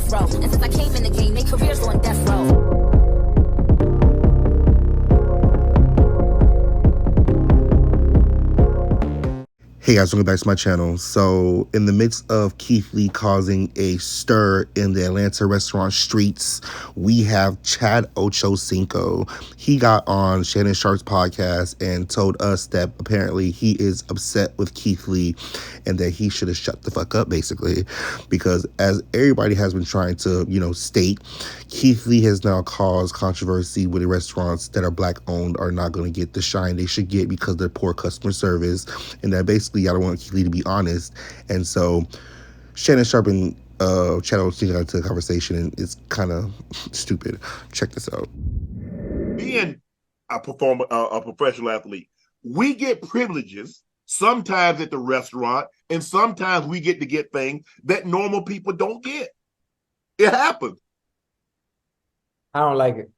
death row. And since I came in the game, they careers on death row. Hey guys, welcome back to my channel. So, in the midst of Keith Lee causing a stir in the Atlanta restaurant streets, we have Chad OchoCinco. He got on Shannon Sharp's podcast and told us that apparently he is upset with Keith Lee and that he should have shut the fuck up, basically. Because as everybody has been trying to, state, Keith Lee has now caused controversy with the restaurants that are black owned are not going to get the shine they should get because of their poor customer service, and that basically y'all don't want Keith Lee to be honest. And so Shannon Sharp and Chad OchoCinco got into the conversation, and it's kind of stupid. Check this out. Being a professional athlete, we get privileges sometimes at the restaurant, and sometimes we get to get things that normal people don't get. It happens. I don't like it.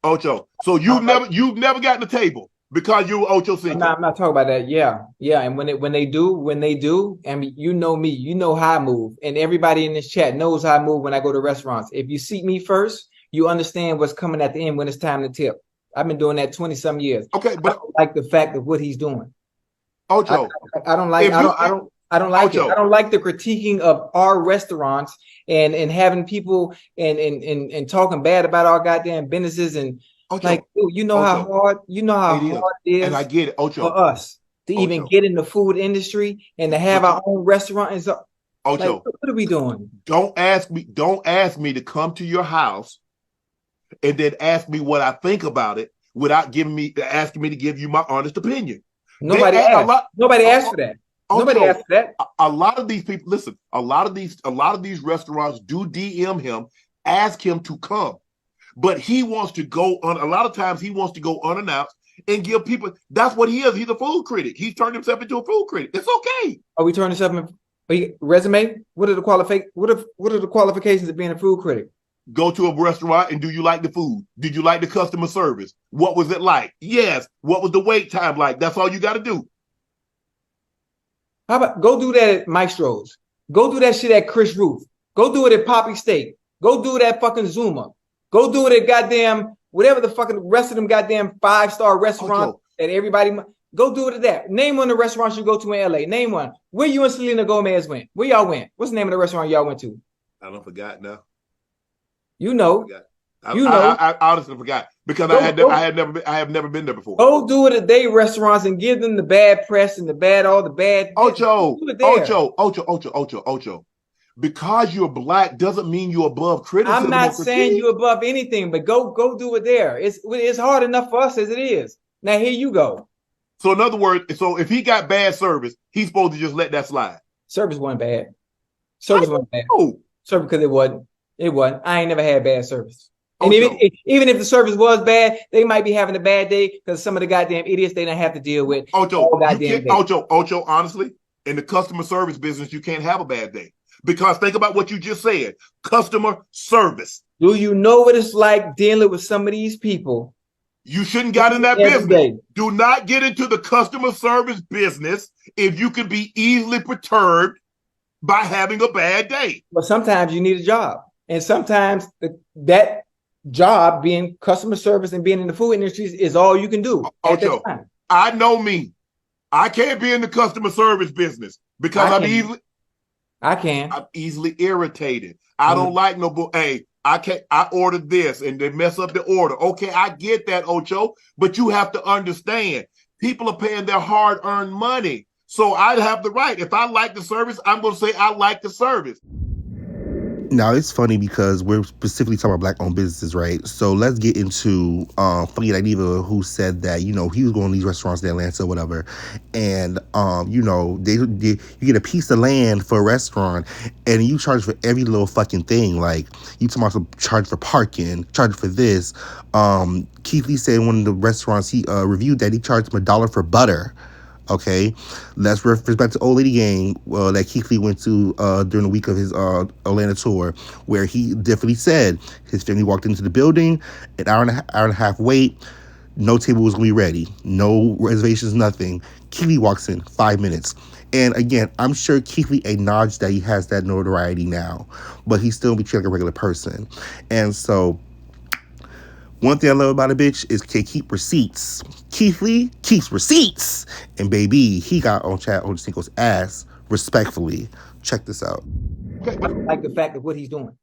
Ocho, so you've never gotten the table because you were OchoCinco. I'm not talking about that. Yeah. And when they do, and you know me, you know how I move, and everybody in this chat knows how I move when I go to restaurants. If you seat me first, you understand what's coming at the end when it's time to tip. I've been doing that 20-some years. Okay, but I don't like the fact of what he's doing. Ocho, I don't like. I don't like Ocho. it. I don't like the critiquing of our restaurants and having people and talking bad about our goddamn businesses and Ocho, like, dude, you know how hard it is, and I get it, Ocho, for us to even get in the food industry and to have our own restaurant. And so, Ocho, like, what are we doing? Don't ask me to come to your house and then ask me what I think about it without asking me to give you my honest opinion. Nobody asked. Nobody asked for that. Nobody asked for that. A lot of these people, listen, a lot of these restaurants do DM him, ask him to come. But he wants to go on. A lot of times he wants to go unannounced and give people. That's what he is. He's a food critic. He's turned himself into a food critic. It's okay. Are we turning this up in resume? What are the qualifications of being a food critic? Go to a restaurant and do you like the food? Did you like the customer service? What was it like? Yes. What was the wait time like? That's all you got to do. How about go do that at Maestro's? Go do that shit at Chris Roof. Go do it at Poppy Steak. Go do it at fucking Zuma. Go do it at goddamn whatever the fucking rest of them goddamn 5-star restaurants that everybody. Go do it at that. Name one of the restaurants you go to in LA. Name one. Where you and Selena Gomez went? Where y'all went? What's the name of the restaurant y'all went to? I don't forgot now. You know. I honestly forgot because I have never been there before. Go do it at their restaurants and give them the bad press and all the bad. Ocho. Because you're black doesn't mean you're above criticism. I'm not saying you're above anything, but go do it there. It's hard enough for us as it is. Now here you go. So in other words, if he got bad service, he's supposed to just let that slide. Service wasn't bad. Service wasn't bad. Service because it wasn't. It wasn't. I ain't never had bad service. And even if the service was bad, they might be having a bad day because some of the goddamn idiots they don't have to deal with. Ocho, honestly, in the customer service business, you can't have a bad day. Because think about what you just said. Customer service. Do you know what it's like dealing with some of these people? You shouldn't get in that business. Do not get into the customer service business if you can be easily perturbed by having a bad day. But sometimes you need a job. And sometimes that job being customer service and being in the food industry is all you can do. Ocho, I know me. I can't be in the customer service business because I'm easily irritated. I don't like I ordered this and they mess up the order. Okay, I get that, Ocho, but you have to understand people are paying their hard-earned money. So I have the right. If I like the service, I'm going to say I like the service. Now, it's funny because we're specifically talking about black-owned businesses, right? So let's get into Funky Diva, who said that, he was going to these restaurants in Atlanta or whatever, and, you get a piece of land for a restaurant, and you charge for every little fucking thing. Like, you talking about charge for parking, charge for this. Keith Lee said in one of the restaurants he reviewed that he charged him $1 for butter. Okay, let's reference back to Old Lady Gang that Keith Lee went to during the week of his Atlanta tour, where he definitely said his family walked into the building, an hour and a half wait, no table was going to be ready, no reservations, nothing. Keith Lee walks in 5 minutes. And again, I'm sure Keith Lee acknowledged that he has that notoriety now, but he still be treated like a regular person. And so one thing I love about a bitch is they keep receipts. Keith Lee keeps receipts. And baby, he got on Chad OchoCinco's ass respectfully. Check this out. I don't like the fact of what he's doing.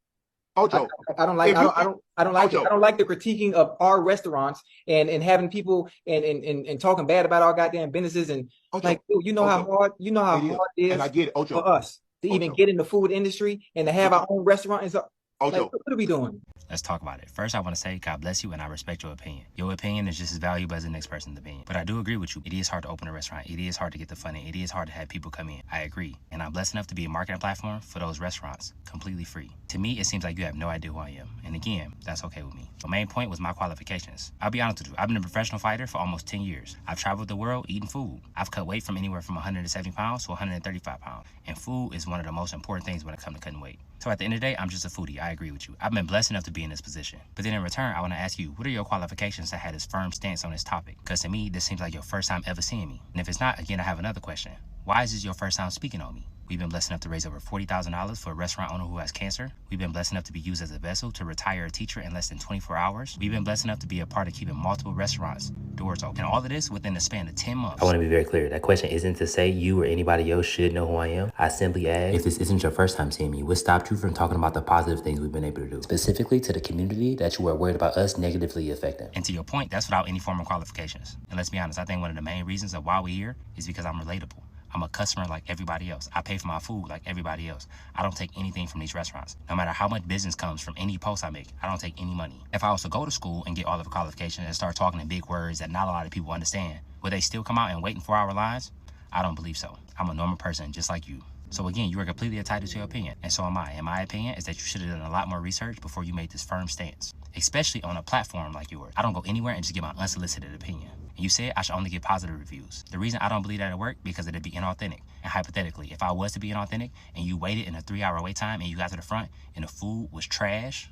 Ocho, I don't like the critiquing of our restaurants and having people and talking bad about our goddamn businesses and Ocho, like, dude, you know how hard it is and I get it, Ocho, for us to even get in the food industry and to have our own restaurant and so. Like, what are we doing? Let's talk about it. First, I want to say, God bless you, and I respect your opinion. Your opinion is just as valuable as the next person's opinion. But I do agree with you. It is hard to open a restaurant. It is hard to get the funding. It is hard to have people come in. I agree. And I'm blessed enough to be a marketing platform for those restaurants, completely free. To me, it seems like you have no idea who I am. And again, that's okay with me. The main point was my qualifications. I'll be honest with you. I've been a professional fighter for almost 10 years. I've traveled the world eating food. I've cut weight from anywhere from 170 pounds to 135 pounds. And food is one of the most important things when it comes to cutting weight. So at the end of the day, I'm just a foodie. I agree with you. I've been blessed enough to be in this position. But then in return, I want to ask you, what are your qualifications to have this firm stance on this topic? Because to me, this seems like your first time ever seeing me. And if it's not, again, I have another question. Why is this your first time speaking on me? We've been blessed enough to raise over $40,000 for a restaurant owner who has cancer. We've been blessed enough to be used as a vessel to retire a teacher in less than 24 hours. We've been blessed enough to be a part of keeping multiple restaurants doors open. And all of this within the span of 10 months. I want to be very clear. That question isn't to say you or anybody else should know who I am. I simply ask, if this isn't your first time seeing me, what stopped you from talking about the positive things we've been able to do? Specifically to the community that you are worried about us negatively affecting. And to your point, that's without any formal qualifications. And let's be honest, I think one of the main reasons of why we're here is because I'm relatable. I'm a customer like everybody else. I pay for my food like everybody else. I don't take anything from these restaurants. No matter how much business comes from any post I make, I don't take any money. If I was to go to school and get all of the qualifications and start talking in big words that not a lot of people understand, would they still come out and wait in 4-hour lines? I don't believe so. I'm a normal person just like you. So again, you are completely entitled to your opinion, and so am I. And my opinion is that you should have done a lot more research before you made this firm stance, especially on a platform like yours. I don't go anywhere and just give my unsolicited opinion. And you said I should only get positive reviews. The reason I don't believe that it worked because it'd be inauthentic. And hypothetically, if I was to be inauthentic and you waited in a 3-hour wait time and you got to the front and the food was trash,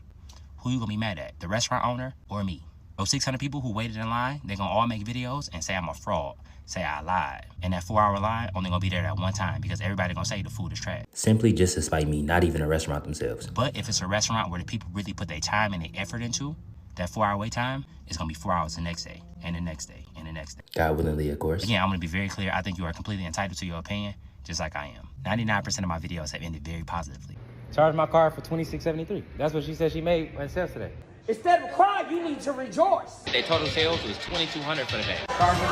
who you gonna be mad at? The restaurant owner or me? Those 600 people who waited in line, they're gonna all make videos and say I'm a fraud, say I lied. And that 4-hour line only gonna be there that one time because everybody gonna say the food is trash. Simply just to spite me, not even a restaurant themselves. But if it's a restaurant where the people really put their time and their effort into, that 4-hour wait time is gonna be 4 hours the next day, and the next day, and the next day. God willingly, of course. Again, I'm gonna be very clear. I think you are completely entitled to your opinion, just like I am. 99% of my videos have ended very positively. Charge my car for $26.73. That's what she said she made when sales today. Instead of crying, you need to rejoice. Their total sales was $2,200 for the day. Charge me $24.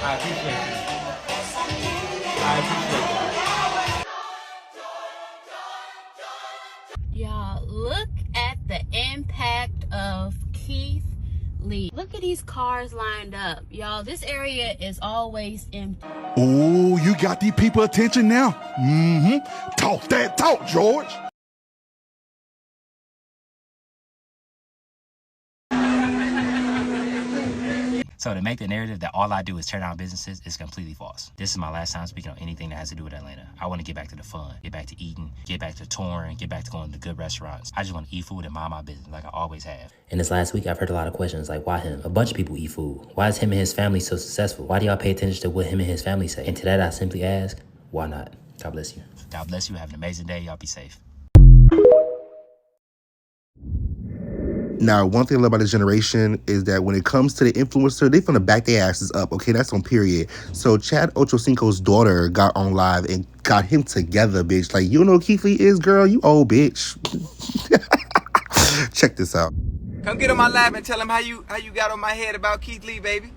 I appreciate you. I appreciate you. Y'all, look at the impact of Keith Lee. Look at these cars lined up. Y'all, this area is always empty. Oh, you got these people attention now? Talk that talk, George. So to make the narrative that all I do is tear down businesses is completely false. This is my last time speaking on anything that has to do with Atlanta. I want to get back to the fun, get back to eating, get back to touring, get back to going to good restaurants. I just want to eat food and mind my business like I always have. In this last week, I've heard a lot of questions like, why him? A bunch of people eat food. Why is him and his family so successful? Why do y'all pay attention to what him and his family say? And to that, I simply ask, why not? God bless you. God bless you. Have an amazing day. Y'all be safe. Now, one thing I love about this generation is that when it comes to the influencer, they finna back their asses up, okay? That's on period. So Chad OchoCinco's daughter got on live and got him together, bitch. Like, you know who Keith Lee is, girl? You old bitch. Check this out. Come get on my live and tell him how you got on my head about Keith Lee, baby.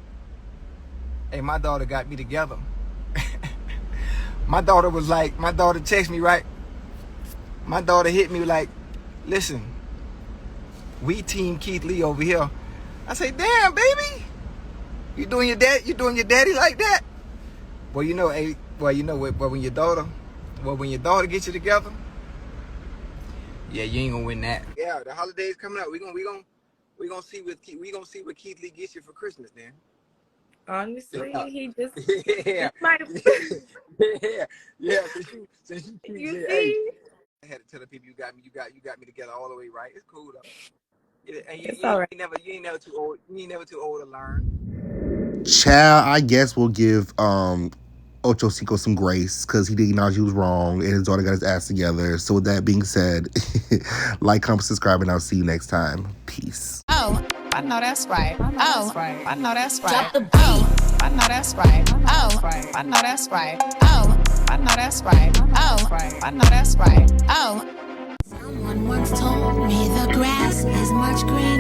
Hey, my daughter got me together. My daughter texted me, right? My daughter hit me like, listen, we team Keith Lee over here. I say, damn, baby, you doing your daddy like that? Well, you know, when your daughter gets you together, yeah, you ain't gonna win that. Yeah, the holidays coming up. We gonna see what Keith Lee gets you for Christmas, then. Honestly, he just yeah. might yeah. Since you you see. see. I had to tell the people you got me together all the way right. It's cool though. It's all right. You ain't never too old. You ain't never too old to learn. Child, I guess we'll give OchoCinco some grace because he did acknowledge he was wrong and his daughter got his ass together. So with that being said, like, comment, subscribe, and I'll see you next time. Peace. Oh, I know that's right. Oh, I know that's right. Drop the beat. Oh, I know that's right. Oh, I know that's right. Oh, I know that's right. Oh, I know that's right. Oh. Someone once told me the grass is much greener